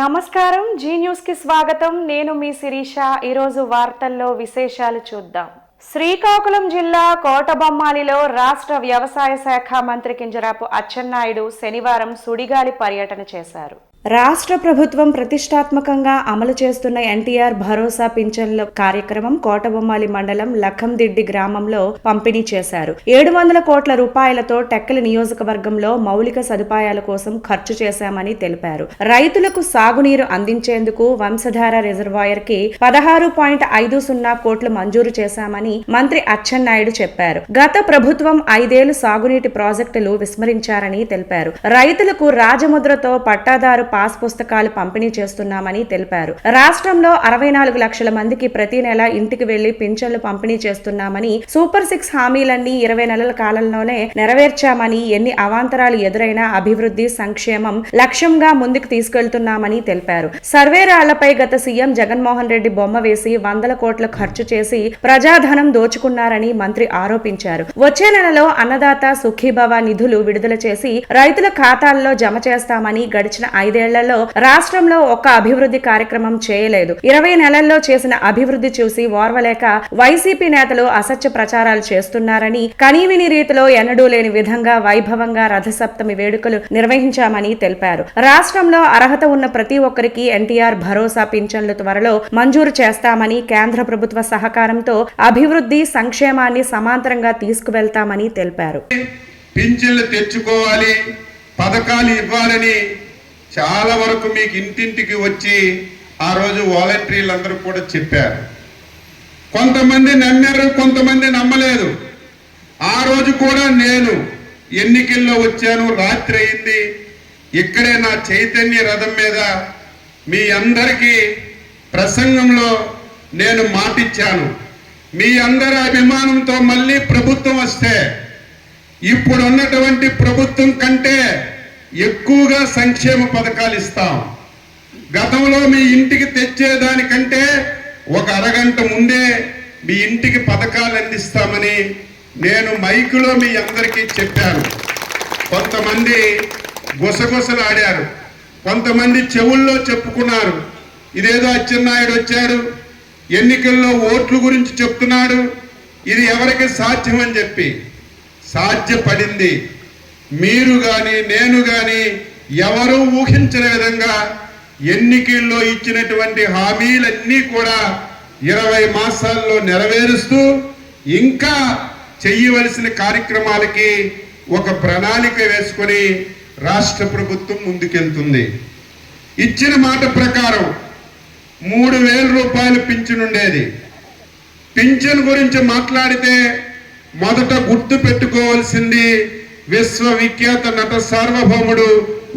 నమస్కారం, G news కి స్వాగతం. నేను మీ శిరీష. ఈరోజు వార్తల్లో విశేషాలు చూద్దాం. శ్రీకాకుళం జిల్లా కోటబొమ్మాలిలో రాష్ట్ర వ్యవసాయ శాఖ మంత్రి కింజరాపు అచ్చెన్నాయుడు శనివారం సుడిగాలి పర్యటన చేశారు. రాష్ట్ర ప్రభుత్వం ప్రతిష్టాత్మకంగా అమలు చేస్తున్న ఎన్టీఆర్ భరోసా పింఛన్ల కార్యక్రమం కోటబొమ్మాలి మండలం లఖందిడ్డి గ్రామంలో పంపిణీ చేశారు. 700 కోట్ల రూపాయలతో టెక్కలి నియోజకవర్గంలో మౌలిక సదుపాయాల కోసం ఖర్చు చేశామని తెలిపారు. రైతులకు సాగునీరు అందించేందుకు వంశధార రిజర్వాయర్ కి 16.50 కోట్లు మంజూరు చేశామని మంత్రి అచ్చెన్నాయుడు చెప్పారు. గత ప్రభుత్వం 5 ఏళ్లు సాగునీటి ప్రాజెక్టులు విస్మరించారని తెలిపారు. రైతులకు రాజముద్రతో పట్టాదారు పాస్ పుస్తకాలు పంపిణీ చేస్తున్నామని తెలిపారు. రాష్ట్రంలో 64 లక్షల మందికి ప్రతి నెల ఇంటికి వెళ్లి పింఛన్లు పంపిణీ చేస్తున్నామని, సూపర్ 6 హామీలన్నీ 20 నెలల కాలంలోనే నెరవేర్చామని, ఎన్ని అవాంతరాలు ఎదురైనా అభివృద్ధి సంక్షేమం లక్ష్యంగా ముందుకు తీసుకెళ్తున్నామని తెలిపారు. సర్వేరాళ్లపై గత సీఎం జగన్మోహన్ రెడ్డి బొమ్మ వేసి 100 కోట్ల ఖర్చు చేసి ప్రజాధనం దోచుకున్నారని మంత్రి ఆరోపించారు. వచ్చే నెలలో అన్నదాత సుఖీభవ నిధులు విడుదల చేసి రైతుల ఖాతాల్లో జమ చేస్తామని, గడిచిన 5 ఏళ్లలో రాష్ట్రంలో ఒక్క అభివృద్ధి కార్యక్రమం చేయలేదు. 20 నెలల్లో చేసిన అభివృద్ధి చూసి ఓర్వలేక వైసీపీ నేతలు అసత్య ప్రచారాలు చేస్తున్నారని, కనీవిని రీతిలో ఎన్నడూ లేని విధంగా వైభవంగా రథసప్తమి వేడుకలు నిర్వహించామని తెలిపారు. రాష్ట్రంలో అర్హత ఉన్న ప్రతి ఒక్కరికి ఎన్టీఆర్ భరోసా పింఛన్లు త్వరలో మంజూరు చేస్తామని, కేంద్ర ప్రభుత్వ సహకారంతో అభివృద్ధి సంక్షేమాన్ని సమాంతరంగా తీసుకువెళ్తామని తెలిపారు. పింఛన్లు తెచ్చుకోవాలి, పథకాలు ఇవ్వాలని చాలా వరకు మీకు ఇంటింటికి వచ్చి ఆ రోజు వాలంటీర్లందరూ కూడా చెప్పారు. కొంతమంది నమ్మారు, కొంతమంది నమ్మలేదు. ఆ రోజు కూడా నేను ఎన్నికల్లో వచ్చాను, రాత్రి అయింది. ఇక్కడే నా చైతన్య రథం మీద మీ అందరికీ ప్రసంగంలో నేను మాటిచ్చాను. మీ అందరి అభిమానంతో మళ్ళీ ప్రభుత్వం వస్తే ఇప్పుడు ఉన్నటువంటి ప్రభుత్వం కంటే ఎక్కువగా సంక్షేమ పథకాలు ఇస్తాం. గతంలో మీ ఇంటికి తెచ్చేదానికంటే ఒక అరగంట ముందే మీ ఇంటికి పథకాలు అందిస్తామని నేను మైకులో మీ అందరికీ చెప్పాను. కొంతమంది గుసగుసలు ఆడారు, కొంతమంది చెవుల్లో చెప్పుకున్నారు. ఇదేదో అచ్చెన్నాయుడు వచ్చాడు, ఎన్నికల్లో ఓట్ల గురించి చెప్తున్నాడు, ఇది ఎవరికి సాధ్యమని చెప్పి. సాధ్యపడింది. మీరు కానీ నేను కానీ ఎవరూ ఊహించిన విధంగా ఎన్నికల్లో ఇచ్చినటువంటి హామీలన్నీ కూడా 20 మాసాల్లో నెరవేరుస్తూ ఇంకా చెయ్యవలసిన కార్యక్రమాలకి ఒక ప్రణాళిక వేసుకొని రాష్ట్ర ప్రభుత్వం ముందుకెళ్తుంది. ఇచ్చిన మాట ప్రకారం 3000 రూపాయలు పింఛన్ ఉండేది. పింఛన్ గురించి మాట్లాడితే మొదట గుర్తు పెట్టుకోవాల్సింది విశ్వవిఖ్యాత నట సార్వభౌముడు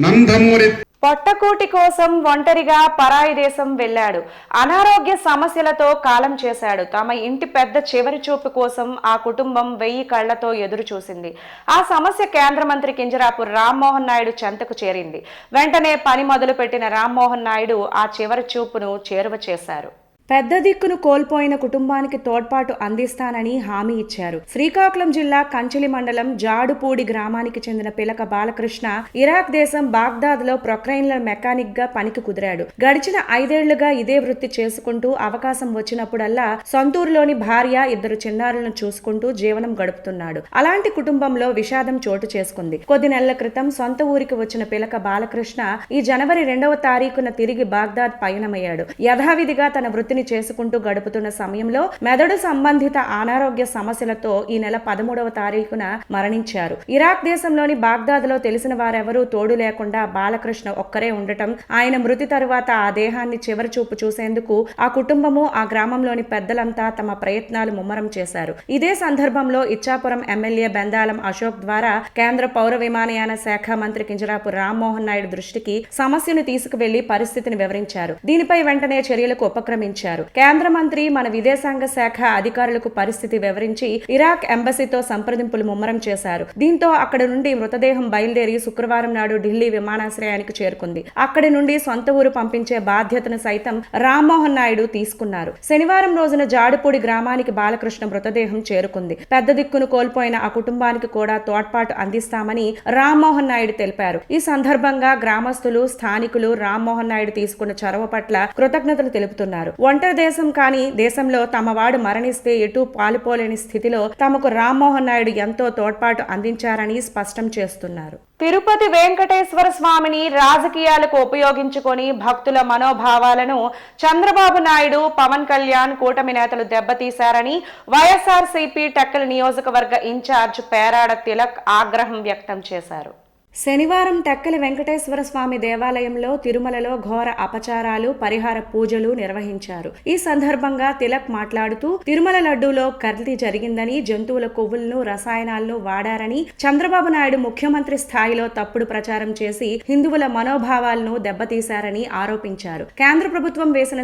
నందమూరి. పొట్టకూటి కోసం ఒంటరిగా పరాయి దేశం వెళ్లాడు. అనారోగ్య సమస్యలతో కాలం చేశాడు. తమ ఇంటి పెద్ద చివరి చూపు కోసం ఆ కుటుంబం 1000 కళ్లతో ఎదురు చూసింది. ఆ సమస్య కేంద్ర మంత్రి కింజరాపు రామ్మోహన్ నాయుడు చెంతకు చేరింది. వెంటనే పని మొదలు పెట్టిన రామ్మోహన్ నాయుడు ఆ చివరి చూపును చేరువ చేశారు. పెద్ద దిక్కును కోల్పోయిన కుటుంబానికి తోడ్పాటు అందిస్తానని హామీ ఇచ్చారు. శ్రీకాకుళం జిల్లా కంచిలి మండలం జాడుపూడి గ్రామానికి చెందిన పిలక బాలకృష్ణ ఇరాక్ దేశం బాగ్దాద్ లో ప్రొక్లైన్ల మెకానిక్ గా పనికి కుదిరాడు. గడిచిన 5 ఏళ్లుగా ఇదే వృత్తి చేసుకుంటూ అవకాశం వచ్చినప్పుడల్లా సొంతూరులోని భార్య, 2 చిన్నారులను చూసుకుంటూ జీవనం గడుపుతున్నాడు. అలాంటి కుటుంబంలో విషాదం చోటు చేసుకుంది. కొద్ది నెలల క్రితం సొంత ఊరికి వచ్చిన పిలక బాలకృష్ణ ఈ జనవరి 2వ తారీఖున తిరిగి బాగ్దాద్ పయనమయ్యాడు. యథావిధిగా తన వృత్తి చేసుకుంటూ గడుపుతున్న సమయంలో మెదడు సంబంధిత అనారోగ్య సమస్యలతో ఈ నెల 13వ తారీఖున మరణించారు. ఇరాక్ దేశంలోని బాగ్దాద్ లో తెలిసిన వారెవరూ తోడు లేకుండా బాలకృష్ణ ఒక్కరే ఉండటం, ఆయన మృతి తరువాత ఆ దేహాన్ని చివరి చూపు చూసేందుకు ఆ కుటుంబము, ఆ గ్రామంలోని పెద్దలంతా తమ ప్రయత్నాలు ముమ్మరం చేశారు. ఇదే సందర్భంలో ఇచ్చాపురం ఎమ్మెల్యే బెందాలం అశోక్ ద్వారా కేంద్ర పౌర విమానయాన శాఖ మంత్రి కింజరాపు రామ్మోహన్ నాయుడు దృష్టికి సమస్యను తీసుకువెళ్లి పరిస్థితిని వివరించారు. దీనిపై వెంటనే చర్యలకు ఉపక్రమించారు. వెల్లడించారు. కేంద్ర మంత్రి మన విదేశాంగ శాఖ అధికారులకు పరిస్థితి వివరించి ఇరాక్ ఎంబసీతో సంప్రదింపులు ముమ్మరం చేశారు. దీంతో అక్కడి నుండి మృతదేహం బయలుదేరి శుక్రవారం నాడు ఢిల్లీ విమానాశ్రయానికి చేరుకుంది. అక్కడి నుండి సొంత ఊరు పంపించే బాధ్యతను సైతం రామ్మోహన్ నాయుడు తీసుకున్నారు. శనివారం రోజున జాడుపూడి గ్రామానికి బాలకృష్ణ మృతదేహం చేరుకుంది. పెద్ద దిక్కును కోల్పోయిన ఆ కుటుంబానికి కూడా తోడ్పాటు అందిస్తామని రామ్మోహన్ నాయుడు తెలిపారు. ఈ సందర్భంగా గ్రామస్తులు, స్థానికులు రామ్మోహన్ నాయుడు తీసుకున్న చొరవ పట్ల కృతజ్ఞతలు తెలుపుతున్నారు. ఒంటరి దేశం కాని దేశంలో తమ వాడు మరణిస్తే ఎటూ పాలుపోలేని స్థితిలో తమకు రామ్మోహన్ నాయుడు ఎంతో తోడ్పాటు అందించారని స్పష్టం చేస్తున్నారు. తిరుపతి వెంకటేశ్వర స్వామిని రాజకీయాలకు ఉపయోగించుకొని భక్తుల మనోభావాలను చంద్రబాబు నాయుడు, పవన్ కళ్యాణ్ కూటమి నేతలు దెబ్బతీశారని వైఎస్ఆర్సీపీ టెక్కలి నియోజకవర్గ ఇన్ఛార్జ్ పేరాడ తిలక్ ఆగ్రహం వ్యక్తం చేశారు. శనివారం టెక్కలి వెంకటేశ్వర స్వామి దేవాలయంలో తిరుమలలో ఘోర అపచారాలు, పరిహార పూజలు నిర్వహించారు. ఈ సందర్భంగా తిలక్ మాట్లాడుతూ తిరుమల లడ్డూలో కల్తీ జరిగిందని, జంతువుల కొవ్వులను, రసాయనాలను వాడారని, చంద్రబాబు నాయుడు ముఖ్యమంత్రి స్థాయిలో తప్పుడు ప్రచారం చేసి హిందువుల మనోభావాలను దెబ్బతీశారని ఆరోపించారు. కేంద్ర ప్రభుత్వం వేసిన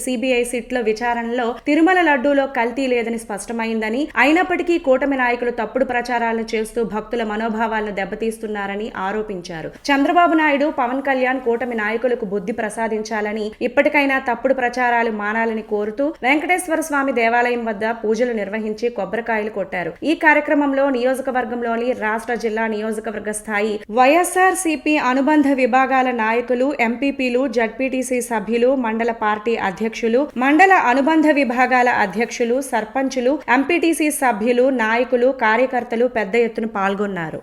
సిబిఐ సిట్ల విచారణలో తిరుమల లడ్డూలో కల్తీ లేదని స్పష్టమైందని, అయినప్పటికీ కూటమి నాయకులు తప్పుడు ప్రచారాలను చేస్తూ భక్తుల మనోభావాలను దెబ్బతీస్తున్నారని ఆరోపించారు. చంద్రబాబు నాయుడు, పవన్ కళ్యాణ్ కూటమి నాయకులకు బుద్ధి ప్రసాదించాలని, ఇప్పటికైనా తప్పుడు ప్రచారాలు మానాలని కోరుతూ వెంకటేశ్వర స్వామి దేవాలయం వద్ద పూజలు నిర్వహించి కొబ్బరికాయలు కొట్టారు. ఈ కార్యక్రమంలో నియోజకవర్గంలోని రాష్ట్ర, జిల్లా, నియోజకవర్గ స్థాయి వైఎస్ఆర్సీపీ అనుబంధ విభాగాల నాయకులు, ఎంపీపీలు, జడ్పీటీసీ సభ్యులు, మండల పార్టీ అధ్యక్షులు, మండల అనుబంధ విభాగాల అధ్యక్షులు, సర్పంచులు, ఎంపీటీసీ సభ్యులు, నాయకులు, కార్యకర్తలు పెద్ద ఎత్తున పాల్గొన్నారు.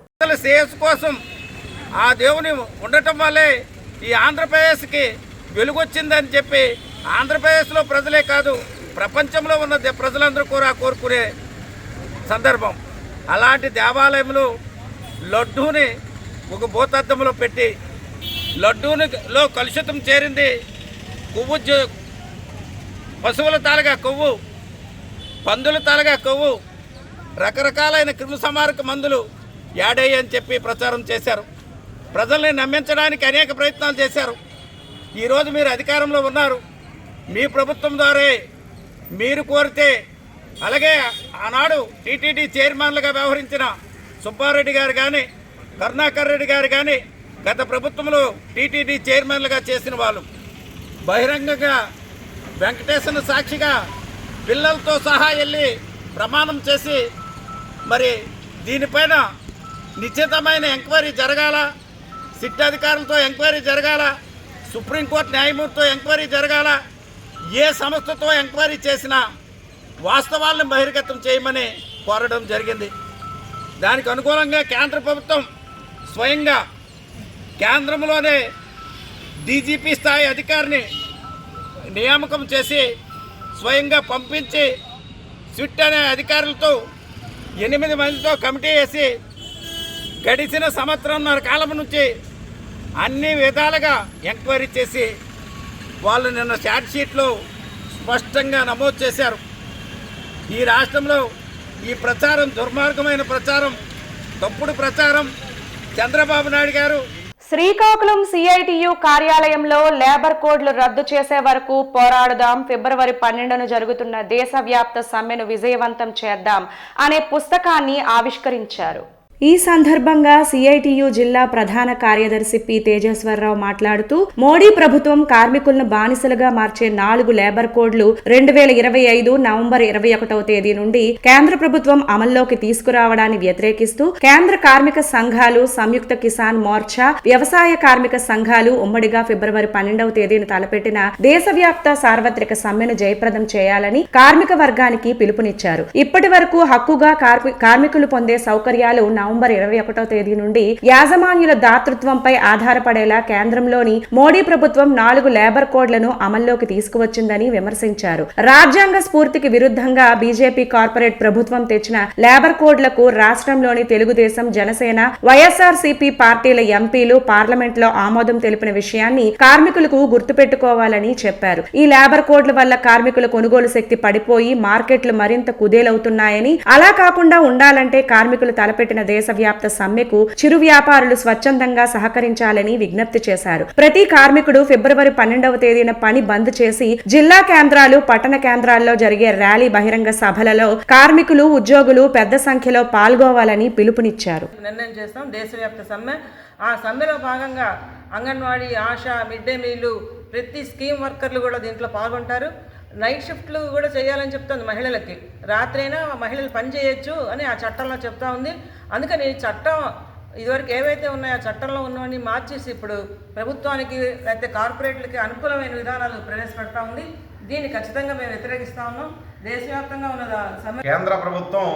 ఆ దేవుని ఉండటం వల్లే ఈ ఆంధ్రప్రదేశ్కి వెలుగొచ్చిందని చెప్పి ఆంధ్రప్రదేశ్లో ప్రజలే కాదు ప్రపంచంలో ఉన్న ప్రజలందరూ కూడా కోరుకునే సందర్భం. అలాంటి దేవాలయంలో లడ్డూని ఒక భూతద్దంలో పెట్టి లడ్డూనిలో కలుషితం చేరింది. కొవ్వు, పశువుల తాలగా కొవ్వు, పందుల తాలగా కొవ్వు, రకరకాలైన క్రిమి సంహారక మందులు యాడయ్యి అని చెప్పి ప్రచారం చేశారు. ప్రజల్ని నమ్మించడానికి అనేక ప్రయత్నాలు చేశారు. ఈరోజు మీరు అధికారంలో ఉన్నారు. మీ ప్రభుత్వం ద్వారా మీరు కోరితే, అలాగే ఆనాడు టీటీడీ చైర్మన్లుగా వ్యవహరించిన సుబ్బారెడ్డి గారు కానీ, కరుణాకర్ రెడ్డి గారు కానీ గత ప్రభుత్వంలో టీటీడీ చైర్మన్లుగా చేసిన వాళ్ళు బహిరంగంగా వెంకటేశ్వర సాక్షిగా పిల్లలతో సహా వెళ్ళి ప్రమాణం చేసి, మరి దీనిపైన నిశ్చితమైన ఎంక్వైరీ జరగాల, సిట్ అధికారులతో ఎంక్వైరీ జరగాల, సుప్రీంకోర్టు న్యాయమూర్తితో ఎంక్వైరీ జరగాల, ఏ సంస్థతో ఎంక్వైరీ చేసినా వాస్తవాలను బహిర్గతం చేయమని కోరడం జరిగింది. దానికి అనుకూలంగా కేంద్ర ప్రభుత్వం స్వయంగా కేంద్రంలోనే డీజీపీ స్థాయి అధికారిని నియామకం చేసి స్వయంగా పంపించి సిట్ అనే అధికారులతో 8 మందితో కమిటీ వేసి గడిచిన సంవత్సరంన్నర కాలం నుంచి అన్ని విధాలుగా ఎంక్వైరీ చేసి వాళ్ళు నిన్న ఛార్జ్ షీట్లో స్పష్టంగా నమోదు చేశారు. ఈ రాష్ట్రంలో ఈ ప్రచారం దుర్మార్గమైన ప్రచారం, తప్పుడు ప్రచారం. చంద్రబాబు నాయుడు గారు శ్రీకాకుళం సిఐటియు కార్యాలయంలో లేబర్ కోడ్లు రద్దు చేసే వరకు పోరాడుదాం, ఫిబ్రవరి 12న జరుగుతున్న దేశవ్యాప్త సమ్మెను విజయవంతం చేద్దాం అనే పుస్తకాన్ని ఆవిష్కరించారు. ఈ సందర్భంగా సిఐటియు జిల్లా ప్రధాన కార్యదర్శి పి తేజేశ్వరరావు మాట్లాడుతూ, మోడీ ప్రభుత్వం కార్మికులను బానిసలుగా మార్చే 4 లేబర్ కోడ్లు 2025 నవంబర్ 21వ తేదీ నుండి కేంద్ర ప్రభుత్వం అమల్లోకి తీసుకురావడాన్ని వ్యతిరేకిస్తూ కేంద్ర కార్మిక సంఘాలు, సంయుక్త కిసాన్ మోర్చా, వ్యవసాయ కార్మిక సంఘాలు ఉమ్మడిగా ఫిబ్రవరి 12వ తేదీన తలపెట్టిన దేశవ్యాప్త సార్వత్రిక సమ్మెను జయప్రదం చేయాలని కార్మిక వర్గానికి పిలుపునిచ్చారు. ఇప్పటి వరకు హక్కుగా కార్మికులు పొందే సౌకర్యాలు నవంబర్ 21వ తేదీ నుండి యాజమాన్యుల దాతృత్వంపై ఆధారపడేలా కేంద్రంలోని మోడీ ప్రభుత్వం 4 లేబర్ కోడ్లను అమల్లోకి తీసుకువచ్చిందని విమర్శించారు. రాజ్యాంగ స్ఫూర్తికి విరుద్ధంగా బీజేపీ కార్పొరేట్ ప్రభుత్వం తెచ్చిన లేబర్ కోడ్లకు రాష్ట్రంలోని తెలుగుదేశం, జనసేన, వైఎస్ఆర్సీపీ పార్టీల ఎంపీలు పార్లమెంట్లో ఆమోదం తెలిపిన విషయాన్ని కార్మికులకు గుర్తుపెట్టుకోవాలని చెప్పారు. ఈ లేబర్ కోడ్ల వల్ల కార్మికుల కొనుగోలు శక్తి పడిపోయి మార్కెట్లు మరింత కుదేలవుతున్నాయని, అలా కాకుండా ఉండాలంటే కార్మికులు తలపెట్టిన దేశవ్యాప్త సమ్మెకు చిరు వ్యాపారులు స్వచ్ఛందంగా సహకరించాలని విజ్ఞప్తి చేశారు. ప్రతి కార్మికుడు ఫిబ్రవరి 12వ తేదీన పని బంద్ చేసి జిల్లా కేంద్రాలు, పట్టణ కేంద్రాల్లో జరిగే ర్యాలీ, బహిరంగ సభలలో కార్మికులు, ఉద్యోగులు పెద్ద సంఖ్యలో పాల్గొవాలని పిలుపునిచ్చారు. నిర్ణయం చేస్తాం దేశవ్యాప్త సమ్మె. ఆ సమ్మెలో భాగంగా అంగన్వాడీ, ఆశా, మిడ్ డే మీలు, ప్రతి స్కీమ్ వర్కర్లు కూడా దీంట్లో పాల్గొంటారు. నైట్ షిఫ్ట్లు కూడా చేయాలని చెప్తుంది మహిళలకి. రాత్రైనా మహిళలు పని చేయొచ్చు అని ఆ చట్టంలో చెప్తా ఉంది. అందుకని ఈ చట్టం ఇదివరకు ఏవైతే ఉన్నాయో ఆ చట్టంలో ఉన్నవన్నీ మార్చేసి ఇప్పుడు ప్రభుత్వానికి లేకపోతే కార్పొరేట్లకి అనుకూలమైన విధానాలు ప్రవేశపెడతా ఉంది. దీన్ని ఖచ్చితంగా మేము వ్యతిరేకిస్తా ఉన్నాం. దేశవ్యాప్తంగా ఉన్న సమ్మె. కేంద్ర ప్రభుత్వం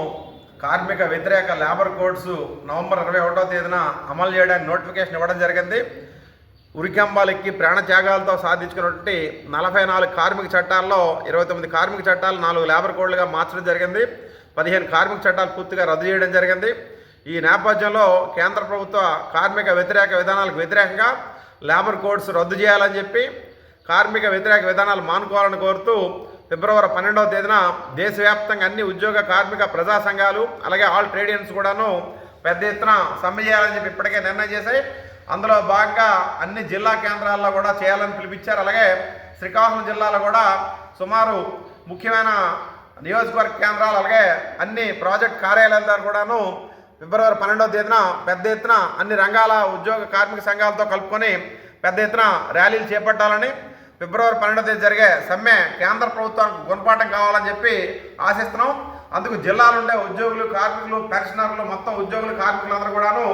కార్మిక వ్యతిరేక లేబర్ కోడ్స్ నవంబర్ 21వ తేదీన అమలు చేయడానికి నోటిఫికేషన్ ఇవ్వడం జరిగింది. ఉరికంబాలెక్కి ప్రాణత్యాగాలతో సాధించుకున్నటువంటి 44 కార్మిక చట్టాల్లో 29 కార్మిక చట్టాలు 4 లేబర్ కోడ్లుగా మార్చడం జరిగింది. 15 కార్మిక చట్టాలు పూర్తిగా రద్దు చేయడం జరిగింది. ఈ నేపథ్యంలో కేంద్ర ప్రభుత్వ కార్మిక వ్యతిరేక విధానాలకు వ్యతిరేకంగా లేబర్ కోడ్స్ రద్దు చేయాలని చెప్పి, కార్మిక వ్యతిరేక విధానాలు మానుకోవాలని కోరుతూ ఫిబ్రవరి 12వ తేదీన దేశవ్యాప్తంగా అన్ని ఉద్యోగ, కార్మిక, ప్రజా సంఘాలు అలాగే ఆల్ ట్రేడ్ యూనియన్స్ కూడాను పెద్ద ఎత్తున సమ్మె చేయాలని చెప్పి ఇప్పటికే నిర్ణయం చేశాయి. అందులో భాగంగా అన్ని జిల్లా కేంద్రాల్లో కూడా చేయాలని పిలిపించారు. అలాగే శ్రీకాకుళం జిల్లాలో కూడా సుమారు ముఖ్యమైన నియోజకవర్గ కేంద్రాలు అలాగే అన్ని ప్రాజెక్ట్ కార్యాలయాల ద్వారా కూడాను ఫిబ్రవరి 12వ తేదీన పెద్ద ఎత్తున అన్ని రంగాల ఉద్యోగ, కార్మిక సంఘాలతో కలుపుకొని పెద్ద ఎత్తున ర్యాలీలు చేపట్టాలని, ఫిబ్రవరి 12వ తేదీ జరిగే సమ్మె కేంద్ర ప్రభుత్వానికి గుణపాఠం కావాలని చెప్పి ఆశిస్తున్నాం. అందుకు జిల్లాలుండే ఉద్యోగులు, కార్మికులు, పెన్షనర్లు, మొత్తం ఉద్యోగులు, కార్మికులందరూ కూడాను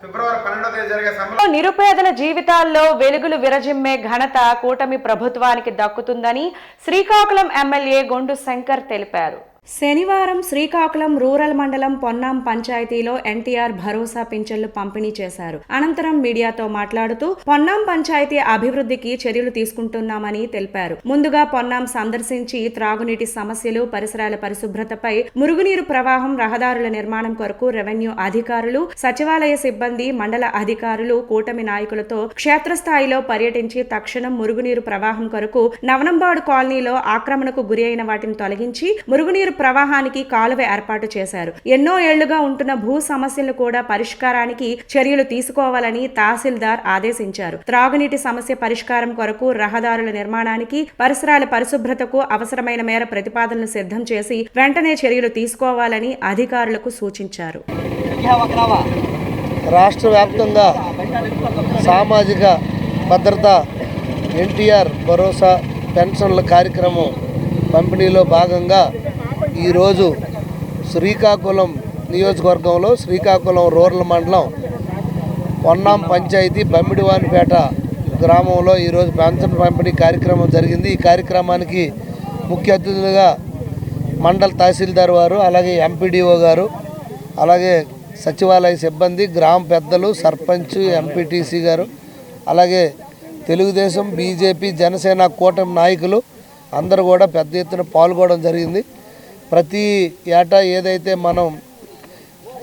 ఫిబ్రవరి 12వ తేదీ జరిగే సమ్మెలో నిరుపేదల జీవితాల్లో వెలుగులు విరజిమ్మే ఘనత కూటమి ప్రభుత్వానికి దక్కుతుందని శ్రీకాకుళం ఎమ్మెల్యే గొండు శంకర్ తెలిపారు. శనివారం శ్రీకాకుళం రూరల్ మండలం పొన్నాం పంచాయతీలో ఎన్టీఆర్ భరోసా పింఛన్లు పంపిణీ చేశారు. అనంతరం మీడియాతో మాట్లాడుతూ పొన్నాం పంచాయతీ అభివృద్ధికి చర్యలు తీసుకుంటున్నామని తెలిపారు. ముందుగా పొన్నాం సందర్శించి త్రాగునీటి సమస్యలు, పరిసరాల పరిశుభ్రతపై, మురుగునీరు ప్రవాహం, రహదారుల నిర్మాణం కొరకు రెవెన్యూ అధికారులు, సచివాలయ సిబ్బంది, మండల అధికారులు, కూటమి నాయకులతో క్షేత్రస్థాయిలో పర్యటించి తక్షణం మురుగునీరు ప్రవాహం కొరకు నవనంబాడు కాలనీలో ఆక్రమణకు గురి అయిన వాటిని తొలగించి మురుగునీరు ప్రవాహానికి కాలువ ఏర్పాటు చేశారు. ఎన్నో ఏళ్లుగా ఉంటున్న భూ సమస్యలు కూడా పరిష్కారానికి చర్యలు తీసుకోవాలని తహసీల్దార్ ఆదేశించారు. త్రాగునీటి సమస్య పరిష్కారం కొరకు, రహదారుల నిర్మాణానికి, పరిసరాల పరిశుభ్రతకు అవసరమైన మేర ప్రతిపాదనలు సిద్ధం చేసి వెంటనే చర్యలు తీసుకోవాలని అధికారులకు సూచించారు. రాష్ట్ర వ్యాప్తంగా సామాజిక భద్రత ఎన్టీఆర్ భరోసా పెన్షన్ల కార్యక్రమం పంపిణీలో భాగంగా ఈరోజు శ్రీకాకుళం నియోజకవర్గంలో శ్రీకాకుళం రూరల్ మండలం పొన్నాం పంచాయతీ బమ్మిడివానిపేట గ్రామంలో ఈరోజు పెన్షన్ పంపిణీ కార్యక్రమం జరిగింది. ఈ కార్యక్రమానికి ముఖ్య అతిథులుగా మండల తహసీల్దార్ వారు, అలాగే ఎంపీడీఓ గారు, అలాగే సచివాలయ సిబ్బంది, గ్రామ పెద్దలు, సర్పంచ్, ఎంపీటీసీ గారు, అలాగే తెలుగుదేశం, బీజేపీ, జనసేన కూటమి నాయకులు అందరూ కూడా పెద్ద ఎత్తున పాల్గొనడం జరిగింది. ప్రతి ఏటా ఏదైతే మనం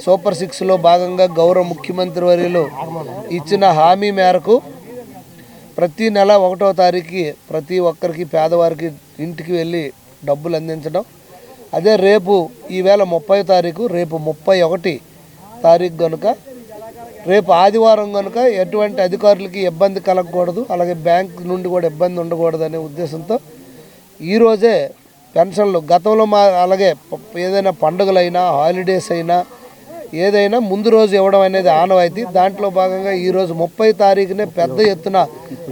సూపర్ 6లో భాగంగా గౌరవ ముఖ్యమంత్రి వర్యులు ఇచ్చిన హామీ మేరకు ప్రతి నెల 1వ తారీఖుకి ప్రతి ఒక్కరికి, పేదవారికి ఇంటికి వెళ్ళి డబ్బులు అందించడం. అదే రేపు ఈవేళ 30వ తారీఖు, రేపు 31 తారీఖు కనుక, రేపు ఆదివారం కనుక ఎటువంటి అధికారులకి ఇబ్బంది కలగకూడదు, అలాగే బ్యాంక్ నుండి కూడా ఇబ్బంది ఉండకూడదు అనే ఉద్దేశంతో ఈరోజే పెన్షన్లు గతంలో అలాగే ఏదైనా పండుగలైనా, హాలిడేస్ అయినా, ఏదైనా ముందు రోజు ఇవ్వడం అనేది ఆనవాయితీ. దాంట్లో భాగంగా ఈరోజు 30 తారీఖునే పెద్ద ఎత్తున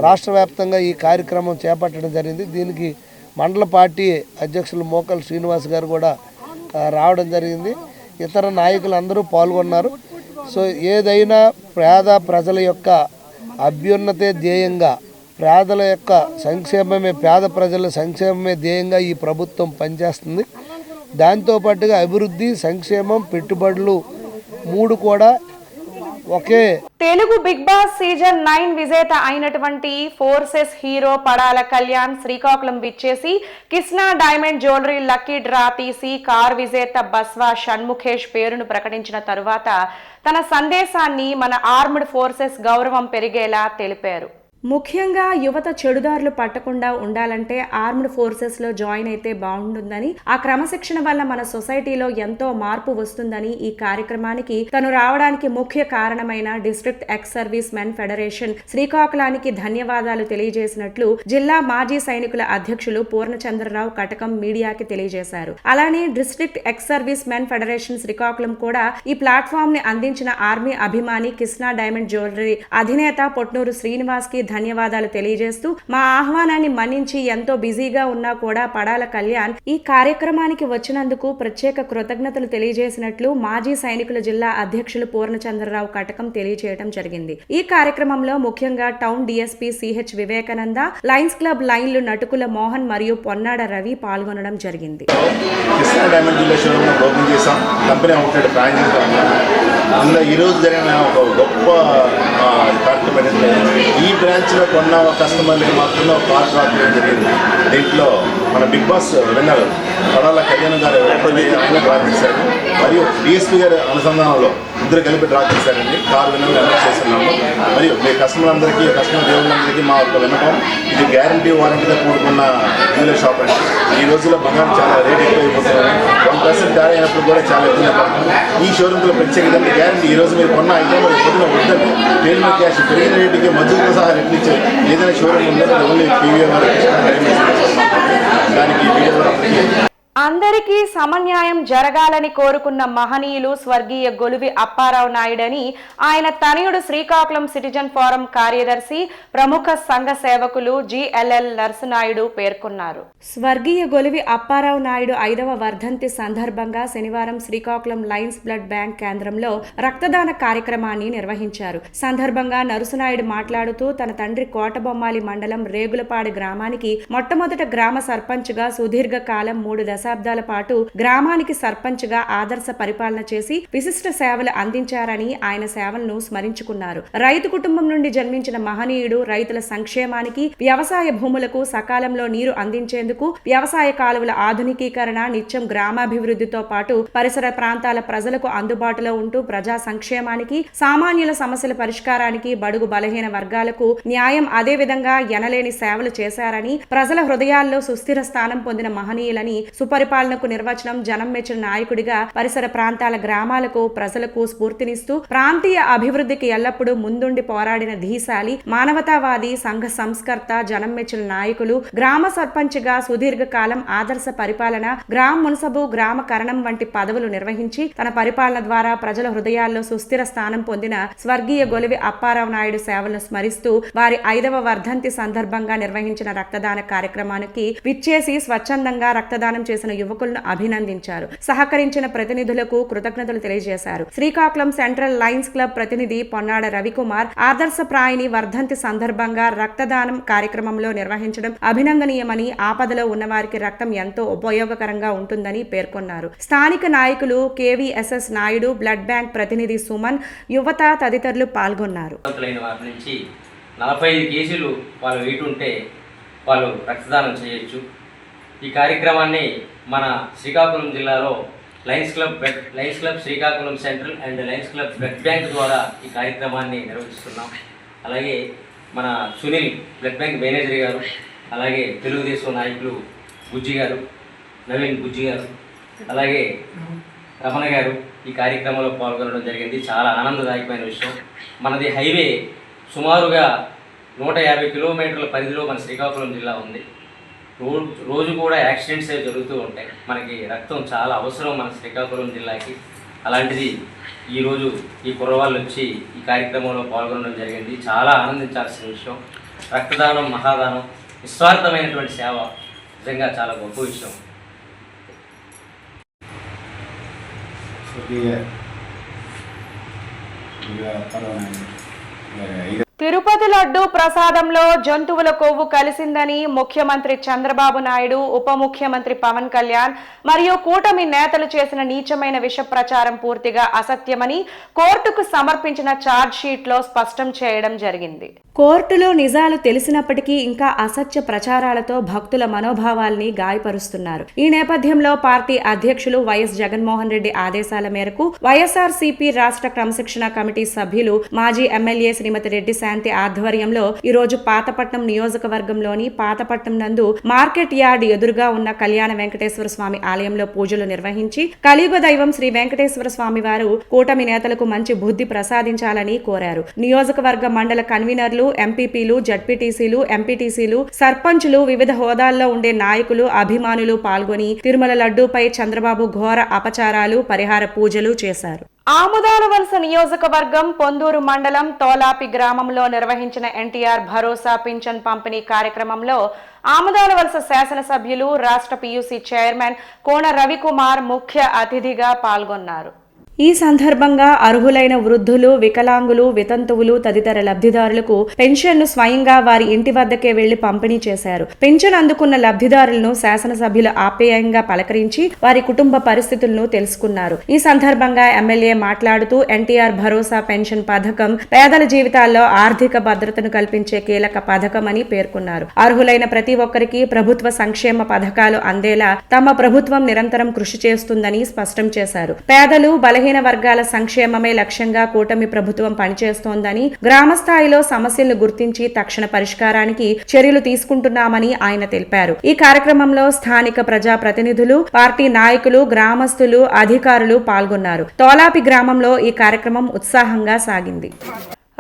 రాష్ట్ర వ్యాప్తంగా ఈ కార్యక్రమం చేపట్టడం జరిగింది. దీనికి మండల పార్టీ అధ్యక్షులు మోకల్ శ్రీనివాస్ గారు కూడా రావడం జరిగింది. ఇతర నాయకులు అందరూ పాల్గొన్నారు. సో ఏదైనా పేద ప్రజల యొక్క అభ్యున్నతే ధ్యేయంగా, పేదల యొక్క సంక్షేమమే, పేద ప్రజల సంక్షేమమే ధ్యేయంగా ఈ ప్రభుత్వం పనిచేస్తుంది. దాంతోపాటుగా అభివృద్ధి, సంక్షేమం, పెట్టుబడులు 3 కూడా ఒకే. తెలుగు బిగ్ బాస్ సీజన్ 9 విజేత అయినటువంటి ఫోర్సెస్ హీరో పడాల కళ్యాణ్ శ్రీకాకుళం విచ్చేసి Krishna diamond jewellery lucky draw తీసి కార్ విజేత బస్వా షణ్ముఖేష్ పేరును ప్రకటించిన తరువాత తన సందేశాన్ని మన ఆర్మ్డ్ ఫోర్సెస్ గౌరవం పెరిగేలా తెలిపారు. ముఖ్యంగా యువత చెడుదారులు పట్టకుండా ఉండాలంటే ఆర్మ్డ్ ఫోర్సెస్ లో జాయిన్ అయితే బాగుంటుందని, ఆ క్రమశిక్షణ వల్ల మన సొసైటీలో ఎంతో మార్పు వస్తుందని ఈ కార్యక్రమానికి తను రావడానికి ముఖ్య కారణమైన district ex service men federation శ్రీకాకుళానికి ధన్యవాదాలు తెలియజేసినట్లు జిల్లా మాజీ సైనికుల అధ్యక్షులు పూర్ణచంద్రరావు కటకం మీడియాకి తెలియజేశారు. అలానే district ex service men federation Srikakulam కూడా ఈ ప్లాట్ఫామ్ ని అందించిన ఆర్మీ అభిమాని కృష్ణా డైమండ్ జ్యువెలరీ అధినేత పొట్నూరు శ్రీనివాస్ కి ధన్యవాదాలు తెలియజేస్తూ మా ఆహ్వానాన్ని మన్నించి ఎంతో బిజీగా ఉన్నా కూడా పడాల కళ్యాణ్ ఈ కార్యక్రమానికి వచ్చినందుకు ప్రత్యేక కృతజ్ఞతలు తెలియజేసినట్లు మాజీ సైనికుల జిల్లా అధ్యక్షులు పూర్ణచంద్రరావు కటకం తెలియజేయడం జరిగింది. ఈ కార్యక్రమంలో ముఖ్యంగా town DSP CH Vivekananda, Lions club లైన్లు నటుకుల మోహన్ మరియు పొన్నాడ రవి పాల్గొనడం జరిగింది. ఈ రోజు జరిగిన ఒక గొప్ప కార్యక్రమం. ఈ బ్రాంచ్లో కొన్న కస్టమర్లు మాత్రం కార్ డ్రాప్ చేయడం జరిగింది. దీంట్లో మన Bigg Boss winner Padala Kalyan గారు ఆయన డ్రా చేశారు, మరియు డిఎస్పీ గారి అనుసంధానంలో ఇద్దరు కలిపి డ్రా చేశారండి. కార్ విన్నర్ అనౌన్స్ చేస్తున్నాము. మరియు మీ కస్టమర్లందరికీ, కస్టమర్ దేవుళ్ళందరికీ మా యొక్క విన్నపం, ఇది గ్యారంటీ వారంటీతో కూడుకున్న జ్యువెలరీ షాప్ అండి. ఈ రోజుల్లో బంగారం చాలా రేట్ ఎక్కువైపోతుంది. 1% తేడా అయినప్పుడు కూడా చాలా ఇబ్బంది పడుతుంది. ఈ షోరూమ్లో ప్రత్యేక గ్యారంటీ, ఈ రోజు మీరు కొన్న ఐటమ్ పొద్దున వద్దండి, పేరు క్యాష్ పెరిగిన రేటుకి మధ్యతో సహా రేట్లు ఇచ్చే ఏదైనా షోరూమ్ ఉందో ఓన్లీ పీవీఆర్ దానికి వీడియో. అందరికీ సమన్యాయం జరగాలని కోరుకున్న మహనీయులు స్వర్గీయ గొలువి అప్పారావు నాయుడని ఆయన తనయుడు శ్రీకాకుళం సిటిజన్ ఫోరం కార్యదర్శి, ప్రముఖ సంఘ సేవకులు జిఎల్ఎల్ నర్సునాయుడు పేర్కొన్నారు. స్వర్గీయ గొలువి అప్పారావు నాయుడు 5వ వర్ధంతి సందర్భంగా శనివారం శ్రీకాకుళం లయన్స్ బ్లడ్ బ్యాంక్ కేంద్రంలో రక్తదాన కార్యక్రమాన్ని నిర్వహించారు. సందర్భంగా నర్సునాయుడు మాట్లాడుతూ తన తండ్రి కోటబొమ్మాలి మండలం రేగులపాడు గ్రామానికి మొట్టమొదట గ్రామ సర్పంచ్గా సుదీర్ఘ కాలం 3 దశాబ్దాల పాటు గ్రామానికి సర్పంచ్గా ఆదర్శ పరిపాలన చేసి విశిష్ట సేవలు అందించారని ఆయన సేవలను స్మరించుకున్నారు. రైతు కుటుంబం నుండి జన్మించిన మహనీయుడు రైతుల సంక్షేమానికి, వ్యవసాయ భూములకు సకాలంలో నీరు అందించేందుకు, వ్యవసాయ కాలువల ఆధునికీకరణ, నిత్యం గ్రామాభివృద్ధితో పాటు పరిసర ప్రాంతాల ప్రజలకు అందుబాటులో ఉంటూ ప్రజా సంక్షేమానికి, సామాన్యుల సమస్యల పరిష్కారానికి, బడుగు బలహీన వర్గాలకు న్యాయం, అదే విధంగా ఎనలేని సేవలు చేశారని, ప్రజల హృదయాల్లో సుస్థిర స్థానం పొందిన మహనీయులని, సుపరిపాలనకు నిర్వచనం, జనం మెచ్చిన నాయకుడిగా పరిసర ప్రాంతాల గ్రామాలకు, ప్రజలకు స్ఫూర్తినిస్తూ ప్రాంతీయ అభివృద్ధికి ఎల్లప్పుడూ ముందుండి పోరాడిన ధీశాలి, మానవతావాది, సంఘ సంస్కర్త, జనం మెచ్చిన నాయకులు, గ్రామ సర్పంచ్గా సుదీర్ఘ కాలం ఆదర్శ పరిపాలన, గ్రామ మున్సబు, గ్రామ కరణం వంటి పదవులు నిర్వహించి తన పరిపాలన ద్వారా ప్రజల హృదయాల్లో సుస్థిర స్థానం పొందిన స్వర్గీయ గొలువి అప్పారావు నాయుడు సేవలను స్మరిస్తూ వారి 5వ వర్ధంతి సందర్భంగా నిర్వహించిన రక్తదాన కార్యక్రమానికి విచ్చేసి స్వచ్ఛందంగా రక్తదానం చేసిన యువకులను అభినందించారు. సహకరించిన ప్రతినిధులకు కృతజ్ఞతలు తెలియజేశారు. శ్రీకాకుళం సెంట్రల్ లయన్స్ క్లబ్ ప్రతినిధి పొన్నాడ రవికుమార్ ఆదర్శప్రాయిని వర్ధంతి సందర్భంగా రక్తదానం కార్యక్రమంలో నిర్వహించడం అభినందనీయమని, ఆపదలో ఉన్నవారికి రక్తం ఎంతో ఉపయోగకరంగా ఉంటుందని పేర్కొన్నారు. స్థానిక నాయకులు కేవీఎస్ఎస్ నాయుడు, బ్లడ్ బ్యాంక్ ప్రతినిధి సుమన్, యువత తదితరులు పాల్గొన్నారు. 45 కేసులు వాళ్ళు వెయిట్ ఉంటే వాళ్ళు రక్తదానం చేయొచ్చు. ఈ కార్యక్రమాన్ని మన శ్రీకాకుళం జిల్లాలో Lions club Srikakulam central and Lions club blood bank ద్వారా ఈ కార్యక్రమాన్ని నిర్వహిస్తున్నాం. అలాగే మన సునీల్ బ్లడ్ బ్యాంక్ మేనేజర్ గారు, అలాగే తెలుగుదేశం నాయకులు బుజ్జి గారు, నవీన్ బుజ్జి గారు, అలాగే రమణ గారు ఈ కార్యక్రమంలో పాల్గొనడం జరిగింది. చాలా ఆనందదాయకమైన విషయం. మనది హైవే సుమారుగా 150 కిలోమీటర్ల పరిధిలో మన శ్రీకాకుళం జిల్లా ఉంది. రోజు కూడా యాక్సిడెంట్స్ జరుగుతూ ఉంటాయి. మనకి రక్తం చాలా అవసరం మన శ్రీకాకుళం జిల్లాకి. అలాంటిది ఈరోజు ఈ కుర్రవాళ్ళు వచ్చి ఈ కార్యక్రమంలో పాల్గొనడం జరిగింది. చాలా ఆనందించాల్సిన విషయం. రక్తదానం మహాదానం, నిస్వార్థమైనటువంటి సేవ నిజంగా చాలా గొప్ప విషయం. తిరుపతి లడ్డు ప్రసాదంలో జంతువుల కొవ్వు కలిసిందని ముఖ్యమంత్రి చంద్రబాబు నాయుడు, ఉప ముఖ్యమంత్రి పవన్ కళ్యాణ్ మరియు కూటమి నేతలు చేసిన నీచమైన విష ప్రచారం పూర్తిగా అసత్యమని కోర్టుకు సమర్పించిన ఛార్జ్ షీట్ లో స్పష్టం చేయడం జరిగింది. కోర్టులో నిజాలు తెలిసినప్పటికీ ఇంకా అసత్య ప్రచారాలతో భక్తుల మనోభావాల్ని గాయపరుస్తున్నారు. ఈ నేపథ్యంలో పార్టీ అధ్యక్షులు వైఎస్ జగన్మోహన్ రెడ్డి ఆదేశాల మేరకు వైఎస్ఆర్సీపీ రాష్ట్ర క్రమశిక్షణ కమిటీ సభ్యులు, మాజీ ఎమ్మెల్యే శ్రీమతి రెడ్డి శాంతి ఆధ్వర్యంలో ఆధ్వర్యంలో ఈ రోజు పాతపట్నం నియోజకవర్గంలోని పాతపట్నం నందు మార్కెట్ యార్డ్ ఎదురుగా ఉన్న కళ్యాణ వెంకటేశ్వర స్వామి ఆలయంలో పూజలు నిర్వహించి కలియుగ దైవం శ్రీ వెంకటేశ్వర స్వామి వారు కూటమి నేతలకు మంచి బుద్ధి ప్రసాదించాలని కోరారు. నియోజకవర్గ మండల కన్వీనర్లు, ఎంపీపీలు, జడ్పీటీసీలు, ఎంపీటీసీలు, సర్పంచులు, వివిధ హోదాల్లో ఉండే నాయకులు, అభిమానులు పాల్గొని తిరుమల లడ్డూపై చంద్రబాబు ఘోర అపచారాలు, పరిహార పూజలు చేశారు. ఆముదాలవలస నియోజకవర్గం పొందూరు మండలం తోలాపి గ్రామంలో నిర్వహించిన ఎన్టీఆర్ భరోసా పింఛన్ పంపిణీ కార్యక్రమంలో ఆముదాలవలస శాసనసభ్యులు, రాష్ట్ర పీయూసీ చైర్మన్ కోన రవికుమార్ ముఖ్య అతిథిగా పాల్గొన్నారు. ఈ సందర్భంగా అర్హులైన వృద్ధులు, వికలాంగులు, వితంతువులు తదితర లబ్ధిదారులకు పెన్షన్ను స్వయంగా వారి ఇంటి వద్దకే వెళ్లి పంపిణీ చేశారు. పెన్షన్ అందుకున్న లబ్ధిదారులను శాసనసభ్యులు ఆప్యాయంగా పలకరించి వారి కుటుంబ పరిస్థితులను తెలుసుకున్నారు. ఈ సందర్భంగా ఎమ్మెల్యే మాట్లాడుతూ ఎన్టీఆర్ భరోసా పెన్షన్ పథకం పేదల జీవితాల్లో ఆర్థిక భద్రతను కల్పించే కీలక పథకం అని పేర్కొన్నారు. అర్హులైన ప్రతి ఒక్కరికి ప్రభుత్వ సంక్షేమ పథకాలు అందేలా తమ ప్రభుత్వం నిరంతరం కృషి చేస్తుందని స్పష్టం చేశారు. పేదలు, బలహీన వర్గాల సంక్షేమమే లక్ష్యంగా కూటమి ప్రభుత్వం పనిచేస్తోందని, గ్రామ స్థాయిలో సమస్యలను గుర్తించి తక్షణ పరిష్కారానికి చర్యలు తీసుకుంటున్నామని ఆయన తెలిపారు. ఈ కార్యక్రమంలో స్థానిక ప్రజా ప్రతినిధులు, పార్టీ నాయకులు, గ్రామస్తులు, అధికారులు పాల్గొన్నారు. తోలాపి గ్రామంలో ఈ కార్యక్రమం ఉత్సాహంగా సాగింది.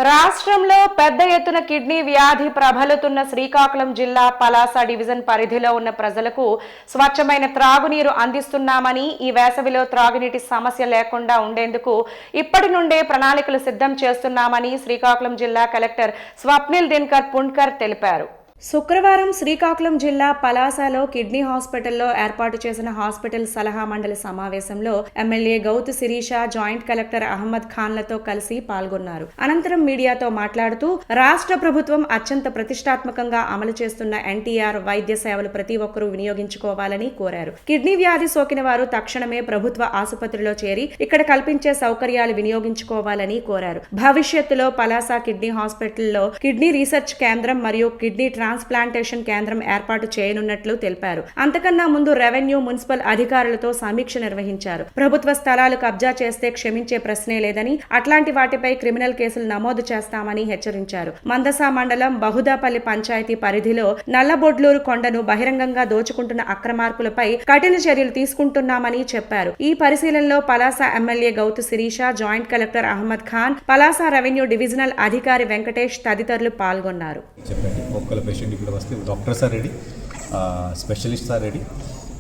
రాష్ట్రంలో పెద్ద ఎత్తున కిడ్నీ వ్యాధి ప్రబలుతున్న శ్రీకాకుళం జిల్లా పలాస డివిజన్ పరిధిలో ఉన్న ప్రజలకు స్వచ్ఛమైన త్రాగునీరు అందిస్తున్నామని, ఈ వేసవిలో త్రాగునీటి సమస్య లేకుండా ఉండేందుకు ఇప్పటి నుండే ప్రణాళికలు సిద్ధం చేస్తున్నామని శ్రీకాకుళం జిల్లా కలెక్టర్ స్వప్నిల్ దినకర్ పుండ్కర్ తెలిపారు. శుక్రవారం శ్రీకాకుళం జిల్లా పలాసలో కిడ్నీ హాస్పిటల్లో ఏర్పాటు చేసిన హాస్పిటల్ సలహా మండలి సమావేశంలో MLA Gouthu Sirisha, joint collector Ahmad ఖాన్లతో కలిసి పాల్గొన్నారు. అనంతరం మీడియాతో మాట్లాడుతూ రాష్ట్ర ప్రభుత్వం అత్యంత ప్రతిష్టాత్మకంగా అమలు చేస్తున్న ఎన్టీఆర్ వైద్య సేవలు ప్రతి ఒక్కరూ వినియోగించుకోవాలని కోరారు. కిడ్నీ వ్యాధి సోకిన వారు తక్షణమే ప్రభుత్వ ఆసుపత్రిలో చేరి ఇక్కడ కల్పించే సౌకర్యాలు వినియోగించుకోవాలని కోరారు. భవిష్యత్తులో పలాస కిడ్నీ హాస్పిటల్లో కిడ్నీ రీసెర్చ్ కేంద్రం మరియు కిడ్నీ ట్రాన్స్ప్లాంటేషన్ కేంద్రం ఏర్పాటు చేయనున్నట్లు తెలిపారు. అంతకన్నా ముందు రెవెన్యూ, మున్సిపల్ అధికారులతో సమీక్ష నిర్వహించారు. ప్రభుత్వ స్థలాలు కబ్జా చేస్తే క్షమించే ప్రశ్నే లేదని, అట్లాంటి వాటిపై క్రిమినల్ కేసులు నమోదు చేస్తామని హెచ్చరించారు. మందస మండలం బహుదాపల్లి పంచాయతీ పరిధిలో నల్లబొడ్లూరు కొండను బహిరంగంగా దోచుకుంటున్న అక్రమార్కులపై కఠిన చర్యలు తీసుకుంటున్నామని చెప్పారు. ఈ పరిశీలనలో Palasa MLA Gouthu Sirisha, joint collector Ahmed Khan, Palasa revenue divisional అధికారి వెంకటేష్ తదితరులు పాల్గొన్నారు. పేషెంట్ ఇక్కడ వస్తే doctors are ready, specialists are ready,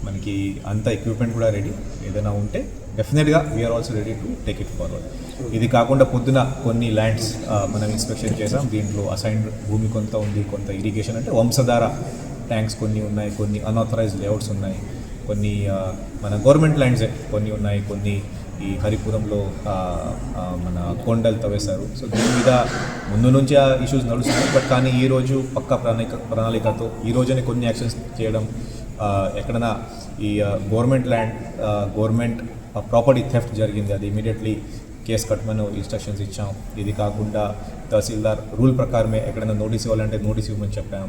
మనకి అంత ఎక్విప్మెంట్ కూడా రెడీ. ఏదైనా ఉంటే డెఫినెట్గా we are also ready to take it forward. ఇది కాకుండా పొద్దున కొన్ని ల్యాండ్స్ మనం ఇన్స్పెక్షన్ చేసాం. దీంట్లో అసైన్డ్ భూమి కొంత ఉంది, కొంత ఇరిగేషన్ అంటే వంశధార ట్యాంక్స్ కొన్ని ఉన్నాయి, కొన్ని అన్ఆథరైజ్డ్ లేఅవుట్స్ ఉన్నాయి, కొన్ని మన గవర్నమెంట్ ల్యాండ్సే కొన్ని ఉన్నాయి, కొన్ని ఈ హరిపురంలో మన కొండలు తవ్వేశారు. సో దీని మీద ముందు నుంచి ఆ ఇష్యూస్ నడుస్తున్నాయి. బట్ కానీ ఈరోజు పక్కా ప్రణాళికతో ఈ రోజునే కొన్ని యాక్షన్స్ చేయడం, ఎక్కడైనా ఈ government land, government property theft జరిగింది, అది ఇమీడియట్లీ కేసు కట్టమని ఇన్స్ట్రక్షన్స్ ఇచ్చాం. ఇది కాకుండా తహసీల్దార్ రూల్ ప్రకారమే ఎక్కడైనా నోటీస్ ఇవ్వాలంటే నోటీస్ ఇవ్వమని చెప్పాం.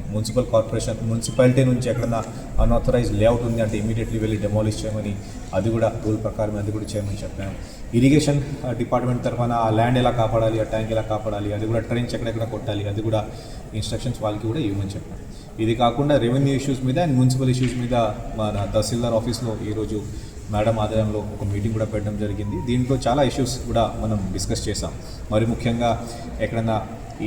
మున్సిపాలిటీ నుంచి ఎక్కడైనా అన్ఆథరైజ్డ్ లేఅవుట్ ఉంది అంటే ఇమీడియట్లీ వెళ్ళి డెమాలిష్ చేయమని, అది కూడా రూల్ ప్రకారమే అది కూడా చేయమని చెప్పాం. ఇరిగేషన్ డిపార్ట్మెంట్ తరఫున ఆ ల్యాండ్ ఎలా కాపాడాలి, ఆ ట్యాంక్ ఎలా కాపాడాలి, అది కూడా ట్రైన్స్ ఎక్కడెక్కడ కొట్టాలి, అది కూడా ఇన్స్ట్రక్షన్స్ వాళ్ళకి కూడా ఇవ్వమని చెప్పాం. ఇది కాకుండా రెవెన్యూ ఇష్యూస్ మీద అండ్ మున్సిపల్ ఇష్యూస్ మీద మన తహసీల్దార్ ఆఫీస్లో ఈరోజు మేడం ఆధ్వర్యంలో ఒక మీటింగ్ కూడా పెట్టడం జరిగింది. దీంట్లో చాలా ఇష్యూస్ కూడా మనం డిస్కస్ చేసాం. మరి ముఖ్యంగా ఎక్కడైనా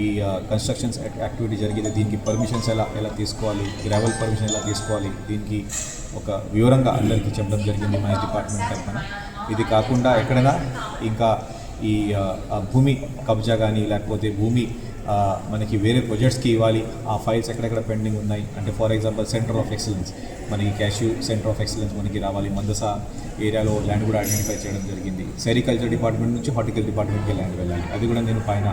ఈ కన్స్ట్రక్షన్స్ యాక్టివిటీ జరిగితే దీనికి పర్మిషన్స్ ఎలా తీసుకోవాలి, గ్రావెల్ పర్మిషన్ ఎలా తీసుకోవాలి, దీనికి ఒక వివరంగా అందరికీ చెప్పడం జరిగింది మైన్స్ డిపార్ట్మెంట్ తరఫున. ఇది కాకుండా ఎక్కడైనా ఇంకా ఈ భూమి కబ్జా కానీ లేకపోతే భూమి మనకి వేరే ప్రాజెక్ట్స్కి ఇవ్వాలి, ఆ ఫైల్స్ ఎక్కడెక్కడ పెండింగ్ ఉన్నాయి అంటే for example centre of excellence, మనకి క్యాష్యూ సెంటర్ ఆఫ్ ఎక్సలెన్స్ మనకి రావాలి. మందస ఏరియాలో ల్యాండ్ కూడా ఐడెంటిఫై చేయడం జరిగింది. సెరికల్చర్ డిపార్ట్మెంట్ నుంచి హార్టికల్చర్ డిపార్ట్మెంట్కి ల్యాండ్ వెళ్ళాలి, అది కూడా నేను పైన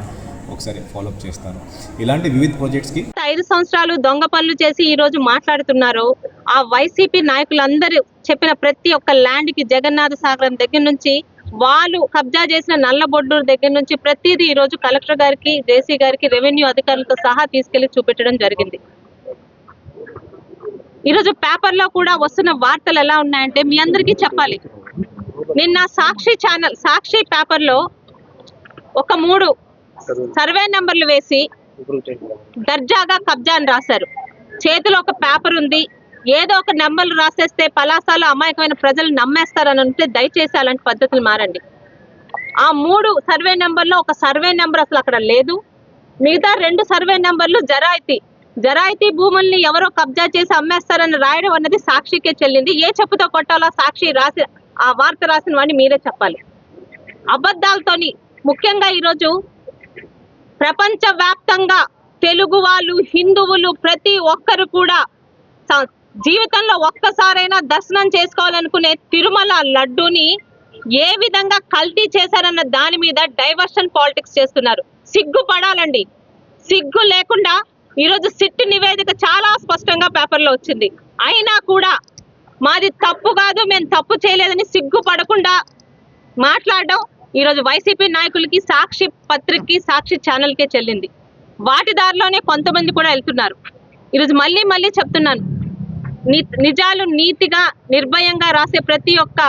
ఒకసారి ఫాలోఅప్ చేస్తాను. ఇలాంటి వివిధ ప్రాజెక్ట్స్కి 5 సంవత్సరాలు దొంగ పనులు చేసి ఈ రోజు మాట్లాడుతున్నారు. ఆ వైసీపీ నాయకులందరూ చెప్పిన ప్రతి ఒక్క ల్యాండ్కి జగన్నాథ సాగరం దగ్గర నుంచి వాళ్ళు కబ్జా చేసిన నల్లబొడ్డూరు దగ్గర నుంచి ప్రతిదీ ఈ రోజు కలెక్టర్ గారికి, జేసీ గారికి, రెవెన్యూ అధికారులతో సహా తీసుకెళ్లి చూపెట్టడం జరిగింది. ఈరోజు పేపర్లో కూడా వస్తున్న వార్తలు ఎలా ఉన్నాయంటే మీ అందరికీ చెప్పాలి. నిన్న సాక్షి పేపర్లో ఒక 3 సర్వే నెంబర్లు వేసి దర్జాగా కబ్జా అని రాశారు. చేతిలో ఒక పేపర్ ఉంది, ఏదో ఒక నెంబర్లు రాసేస్తే పలాసాలు అమాయకమైన ప్రజలు నమ్మేస్తారని అంటే దయచేసి అలాంటి పద్ధతులు మారండి. ఆ 3 సర్వే నెంబర్లో ఒక సర్వే నెంబర్ అసలు అక్కడ లేదు. మిగతా 2 సర్వే నెంబర్లు జరాయితీ భూముల్ని ఎవరో కబ్జా చేసి అమ్మేస్తారని రాయడం అన్నది సాక్షికే చెల్లింది. ఏ చెప్పుతో కొట్టాలో సాక్షి రాసి ఆ వార్త రాసిన వాడిని మీరే చెప్పాలి. అబద్ధాలతోని ముఖ్యంగా ఈరోజు ప్రపంచ వ్యాప్తంగా తెలుగు వాళ్ళు, హిందువులు ప్రతి ఒక్కరు కూడా జీవితంలో ఒక్కసారైనా దర్శనం చేసుకోవాలనుకునే తిరుమల లడ్డూని ఏ విధంగా కల్తీ చేశారన్న దాని మీద డైవర్షన్ పాలిటిక్స్ చేస్తున్నారు. సిగ్గుపడాలండి. సిగ్గు లేకుండా ఈరోజు సిట్ నివేదిక చాలా స్పష్టంగా పేపర్లో వచ్చింది. అయినా కూడా మాది తప్పు కాదు, మేము తప్పు చేయలేదని సిగ్గుపడకుండా మాట్లాడడం ఈరోజు వైసీపీ నాయకులకి, సాక్షి పత్రికకి, సాక్షి ఛానల్కే చెల్లింది. వాటి దారిలోనే కొంతమంది కూడా వెళ్తున్నారు. ఈరోజు మళ్ళీ చెప్తున్నాను, నిజాలు నీతిగా నిర్భయంగా రాసే ప్రతి ఒక్క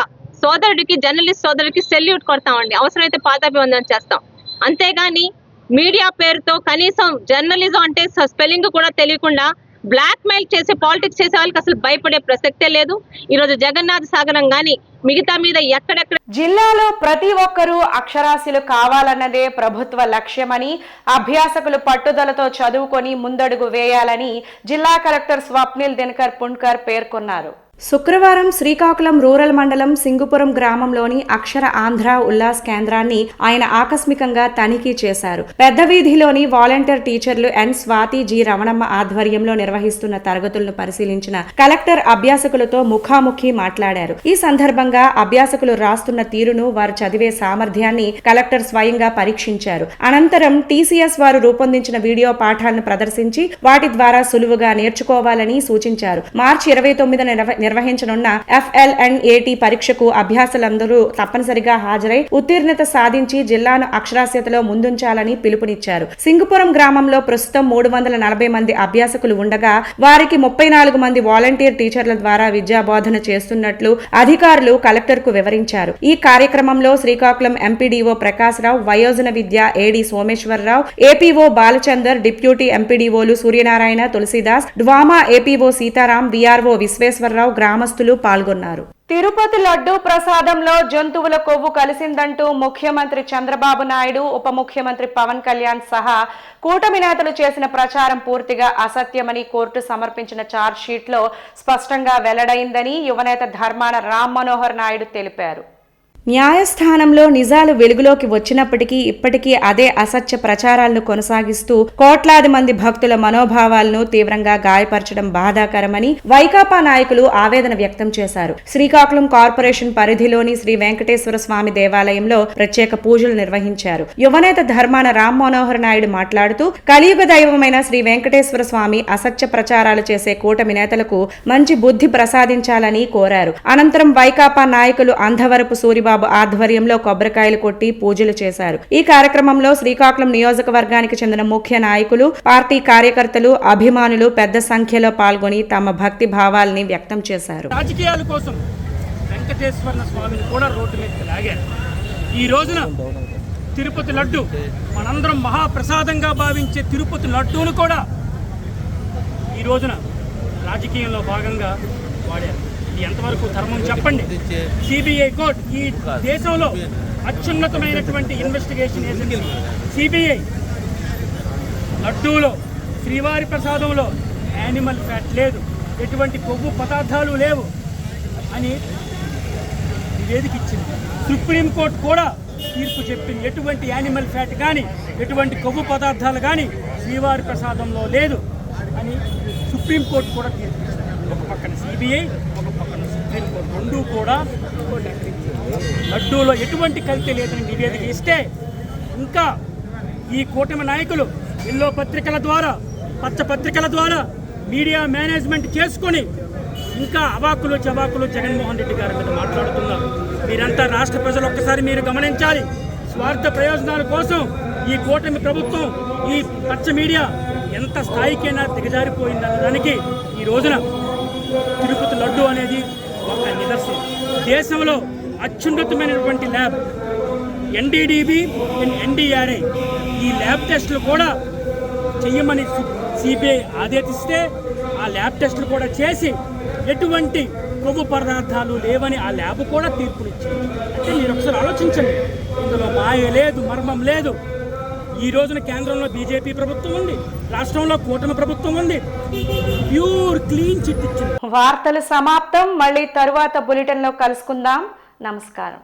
సోదరుడికి, జర్నలిస్ట్ సోదరుడికి సెల్యూట్ కొడతామండి. అవసరమైతే పాదాభివందనం చేస్తాం. అంతేగాని మీడియా పేరుతో కనీసం జర్నలిజం అంటే స్పెల్లింగ్ కూడా తెలియకుండా బ్లాక్ మెయిల్ చేసే పాలిటిక్స్ చేసే వాళ్ళకి అసలు భయపడే ప్రసక్తే లేదు. ఈరోజు జగన్నాథ సాగరం కానీ మిగతా మీద ఎక్కడెక్కడ జిల్లాలో ప్రతి ఒక్కరూ అక్షరాస్యులు కావాలన్నదే ప్రభుత్వ లక్ష్యమని, అభ్యాసకులు పట్టుదలతో చదువుకొని ముందడుగు వేయాలని జిల్లా కలెక్టర్ స్వప్నిల్ దినకర్ పుణ్కర్ పేర్కొన్నారు. శుక్రవారం శ్రీకాకుళం రూరల్ మండలం సింగుపురం గ్రామంలోని అక్షర ఆంధ్ర ఉల్లాస్ కేంద్రాన్ని ఆయన ఆకస్మికంగా తనిఖీ చేశారు. పెద్ద వీధిలోని వాలంటీర్ టీచర్లు ఎన్ స్వాతి, జి రమణమ్మ ఆధ్వర్యంలో నిర్వహిస్తున్న తరగతులను పరిశీలించిన కలెక్టర్ అభ్యాసకులతో ముఖాముఖి మాట్లాడారు. ఈ సందర్భంగా అభ్యాసకులు రాస్తున్న తీరును, వారు చదివే సామర్థ్యాన్ని కలెక్టర్ స్వయంగా పరీక్షించారు. అనంతరం టీసీఎస్ వారు రూపొందించిన వీడియో పాఠాలను ప్రదర్శించి వాటి ద్వారా సులువుగా నేర్చుకోవాలని సూచించారు. మార్చి 29న నిర్వహించనున్న FLNAT పరీక్షకు అభ్యాసులందరూ తప్పనిసరిగా హాజరై ఉత్తీర్ణత సాధించి జిల్లాను అక్షరాస్యతలో ముందుంచాలని పిలుపునిచ్చారు. సింగుపురం గ్రామంలో ప్రస్తుతం 340 మంది అభ్యాసకులు ఉండగా వారికి 34 మంది వాలంటీర్ టీచర్ల ద్వారా విద్యాబోధన చేస్తున్నట్లు అధికారులు కలెక్టర్ కు వివరించారు. ఈ కార్యక్రమంలో శ్రీకాకుళం ఎంపీడీఓ ప్రకాశ్రావు, వయోజన విద్య AD Someswararao, APO Balachandar, deputy ఎంపీడీఓలు Suryanarayana, Tulasidas, DWAMA APO Sitaram, VRO Visweswararao, గ్రామస్తులు పాల్గొన్నారు. తిరుపతి లడ్డూ ప్రసాదంలో జంతువుల కొవ్వు కలిసిందంటూ ముఖ్యమంత్రి చంద్రబాబు నాయుడు, ఉప ముఖ్యమంత్రి పవన్ కళ్యాణ్ సహా కూటమి నేతలు చేసిన ప్రచారం పూర్తిగా అసత్యమని కోర్టు సమర్పించిన ఛార్జ్ షీట్లో స్పష్టంగా వెల్లడైందని యువనేత ధర్మాన రామ్ మనోహర్ నాయుడు తెలిపారు. న్యాయస్థానంలో నిజాలు వెలుగులోకి వచ్చినప్పటికీ ఇప్పటికీ అదే అసత్య ప్రచారాలను కొనసాగిస్తూ కోట్లాది మంది భక్తుల మనోభావాలను తీవ్రంగా గాయపరచడం బాధాకరమని వైకాపా నాయకులు ఆవేదన వ్యక్తం చేశారు. శ్రీకాకుళం కార్పొరేషన్ పరిధిలోని శ్రీ వెంకటేశ్వర స్వామి దేవాలయంలో ప్రత్యేక పూజలు నిర్వహించారు. యువనేత ధర్మాన రామ్ మనోహర్ నాయుడు మాట్లాడుతూ కలియుగ దైవమైన శ్రీ వెంకటేశ్వర స్వామి అసత్య ప్రచారాలు చేసే కూటమి నేతలకు మంచి బుద్ధి ప్రసాదించాలని కోరారు. అనంతరం వైకాపా నాయకులు అందవరపు సూరిబాబు ఆధ్వర్యంలో కొబ్బరికాయలు కొట్టి పూజలు చేశారు. ఈ కార్యక్రమంలో శ్రీకాకుళం నియోజకవర్గానికి చెందిన ముఖ్య నాయకులు, పార్టీ కార్యకర్తలు, అభిమానులు పెద్ద సంఖ్యలో పాల్గొని తమ భక్తి భావాల్ని వ్యక్తం చేశారు. రాజకీయాల కోసం వెంకటేశ్వర స్వామిని కూడా రోడ్డు మీదకి లాగారు. ఈ రోజున తిరుపతి లడ్డు మనందరం మహాప్రసాదంగా భావించే తిరుపతి లడ్డూను కూడా ఈ రోజున రాజకీయంలో భాగంగా వాడారు. ఎంతవరకు ధర్మం చెప్పండి. సిబిఐ కోర్టు ఈ దేశంలో అత్యున్నతమైనటువంటి ఇన్వెస్టిగేషన్ ఏజెన్సీ సిబిఐ లడ్డూలో, శ్రీవారి ప్రసాదంలో యానిమల్ ఫ్యాట్ లేదు, ఎటువంటి కొవ్వు పదార్థాలు లేవు అని నివేదిక ఇచ్చింది. సుప్రీంకోర్టు కూడా తీర్పు చెప్పింది. ఎటువంటి యానిమల్ ఫ్యాట్ కానీ ఎటువంటి కొవ్వు పదార్థాలు కానీ శ్రీవారి ప్రసాదంలో లేదు అని సుప్రీంకోర్టు కూడా తీర్పు ఇచ్చింది. ఒక పక్కన సిబిఐ, ఒక పక్కన సుప్రీంకోర్టు, రెండూ కూడా లడ్డూలో ఎటువంటి కల్తీ లేదని నివేదిక ఇస్తే ఇంకా ఈ కూటమి నాయకులు ఎల్లో పత్రికల ద్వారా, పచ్చ పత్రికల ద్వారా మీడియా మేనేజ్మెంట్ చేసుకొని ఇంకా అవాకులు చవాకులు జగన్మోహన్ రెడ్డి గారి మీద మాట్లాడుతున్నారు. మీరంతా రాష్ట్ర ప్రజలు ఒక్కసారి మీరు గమనించాలి. స్వార్థ ప్రయోజనాల కోసం ఈ కూటమి ప్రభుత్వం, ఈ పచ్చ మీడియా ఎంత స్థాయికైనా దిగజారిపోయిందన్న దానికి ఈ రోజున తిరుపతి లడ్డు అనేది ఒక నిదర్శనం. దేశంలో అత్యున్నతమైనటువంటి ల్యాబ్ NDDB అండ్ NDRI ఈ ల్యాబ్ టెస్టులు కూడా చెయ్యమని సిబిఐ ఆదేశిస్తే ఆ ల్యాబ్ టెస్టులు కూడా చేసి ఎటువంటి కొవ్వు పదార్థాలు లేవని ఆ ల్యాబ్ కూడా తీర్పునిచ్చింది. అంటే మీరు ఒకసారి ఆలోచించండి, ఇందులో మాయ లేదు, మర్మం లేదు. ఈ రోజున కేంద్రంలో బీజేపీ ప్రభుత్వం ఉంది, రాష్ట్రంలో కూటమి ప్రభుత్వం ఉంది, ప్యూర్ క్లీన్ చిట్ ఇచ్చింది. వార్తలు సమాప్తం. మళ్ళీ తరువాత బులెటిన్లో కలుసుకుందాం. నమస్కారం.